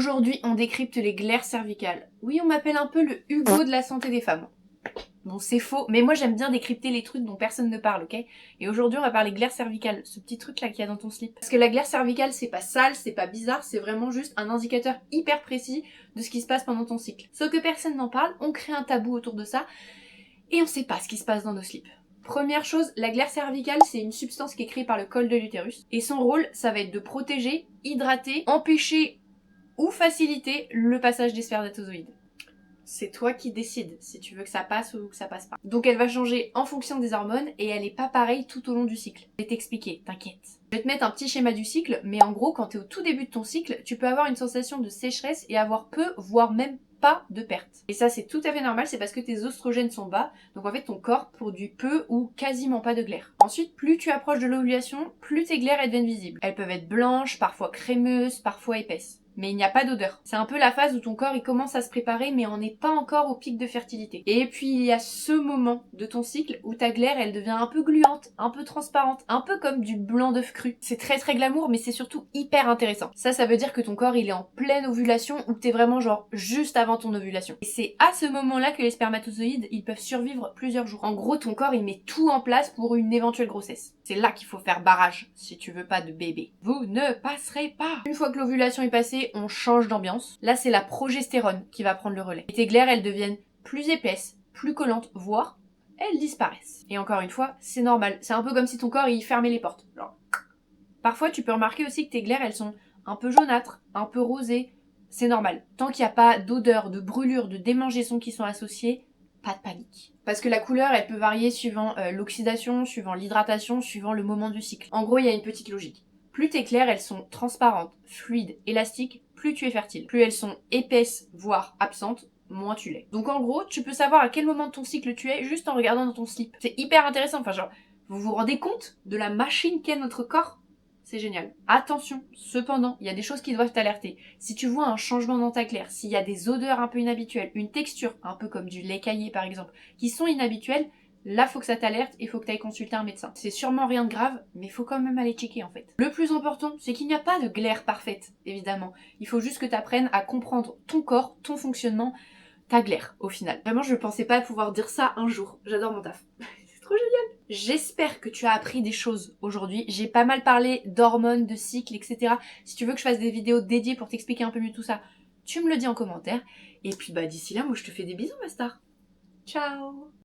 Aujourd'hui, on décrypte les glaires cervicales. Oui, on m'appelle un peu le Hugo de la santé des femmes. Bon, c'est faux, mais moi j'aime bien décrypter les trucs dont personne ne parle, ok? Et aujourd'hui, on va parler glaire cervicale, ce petit truc là qu'il y a dans ton slip. Parce que la glaire cervicale, c'est pas sale, c'est pas bizarre, c'est vraiment juste un indicateur hyper précis de ce qui se passe pendant ton cycle. Sauf que personne n'en parle, on crée un tabou autour de ça, et on sait pas ce qui se passe dans nos slips. Première chose, la glaire cervicale, c'est une substance qui est créée par le col de l'utérus. Et son rôle, ça va être de protéger, hydrater, empêcher ou faciliter le passage des spermatozoïdes. C'est toi qui décides si tu veux que ça passe ou que ça passe pas. Donc elle va changer en fonction des hormones et elle est pas pareille tout au long du cycle. Je vais t'expliquer, t'inquiète. Je vais te mettre un petit schéma du cycle, mais en gros, quand t'es au tout début de ton cycle, tu peux avoir une sensation de sécheresse et avoir peu, voire même pas de perte. Et ça, c'est tout à fait normal, c'est parce que tes oestrogènes sont bas, donc en fait ton corps produit peu ou quasiment pas de glaire. Ensuite, plus tu approches de l'ovulation, plus tes glaires elles deviennent visibles. Elles peuvent être blanches, parfois crémeuses, parfois épaisses. Mais il n'y a pas d'odeur. C'est un peu la phase où ton corps il commence à se préparer mais on n'est pas encore au pic de fertilité. Et puis il y a ce moment de ton cycle où ta glaire elle devient un peu gluante, un peu transparente, un peu comme du blanc d'œuf cru. C'est très très glamour mais c'est surtout hyper intéressant. Ça veut dire que ton corps il est en pleine ovulation ou que t'es vraiment genre juste avant ton ovulation. Et c'est à ce moment-là que les spermatozoïdes ils peuvent survivre plusieurs jours. En gros ton corps il met tout en place pour une éventuelle grossesse. C'est là qu'il faut faire barrage si tu veux pas de bébé. Vous ne passerez pas. Une fois que l'ovulation est passée, on change d'ambiance. Là, c'est la progestérone qui va prendre le relais. Et tes glaires, elles deviennent plus épaisses, plus collantes, voire elles disparaissent. Et encore une fois, c'est normal. C'est un peu comme si ton corps, il fermait les portes. Genre. Parfois, tu peux remarquer aussi que tes glaires, elles sont un peu jaunâtres, un peu rosées. C'est normal. Tant qu'il n'y a pas d'odeur, de brûlure, de démangeaisons qui sont associées, pas de panique. Parce que la couleur, elle peut varier suivant l'oxydation, suivant l'hydratation, suivant le moment du cycle. En gros, il y a une petite logique. Plus tes glaires, elles sont transparentes, fluides, élastiques, plus tu es fertile. Plus elles sont épaisses, voire absentes, moins tu l'es. Donc en gros, tu peux savoir à quel moment de ton cycle tu es juste en regardant dans ton slip. C'est hyper intéressant, enfin genre, vous vous rendez compte de la machine qu'est notre corps ? C'est génial. Attention, cependant, il y a des choses qui doivent t'alerter. Si tu vois un changement dans ta glaire, s'il y a des odeurs un peu inhabituelles, une texture, un peu comme du lait caillé par exemple, qui sont inhabituelles, là faut que ça t'alerte et faut que tu ailles consulter un médecin. C'est sûrement rien de grave, mais il faut quand même aller checker en fait. Le plus important, c'est qu'il n'y a pas de glaire parfaite, évidemment. Il faut juste que tu apprennes à comprendre ton corps, ton fonctionnement, ta glaire au final. Vraiment, je pensais pas pouvoir dire ça un jour. J'adore mon taf. C'est trop génial. J'espère que tu as appris des choses aujourd'hui. J'ai pas mal parlé d'hormones, de cycles, etc. Si tu veux que je fasse des vidéos dédiées pour t'expliquer un peu mieux tout ça, tu me le dis en commentaire. Et puis bah d'ici là, moi je te fais des bisous ma star. Ciao.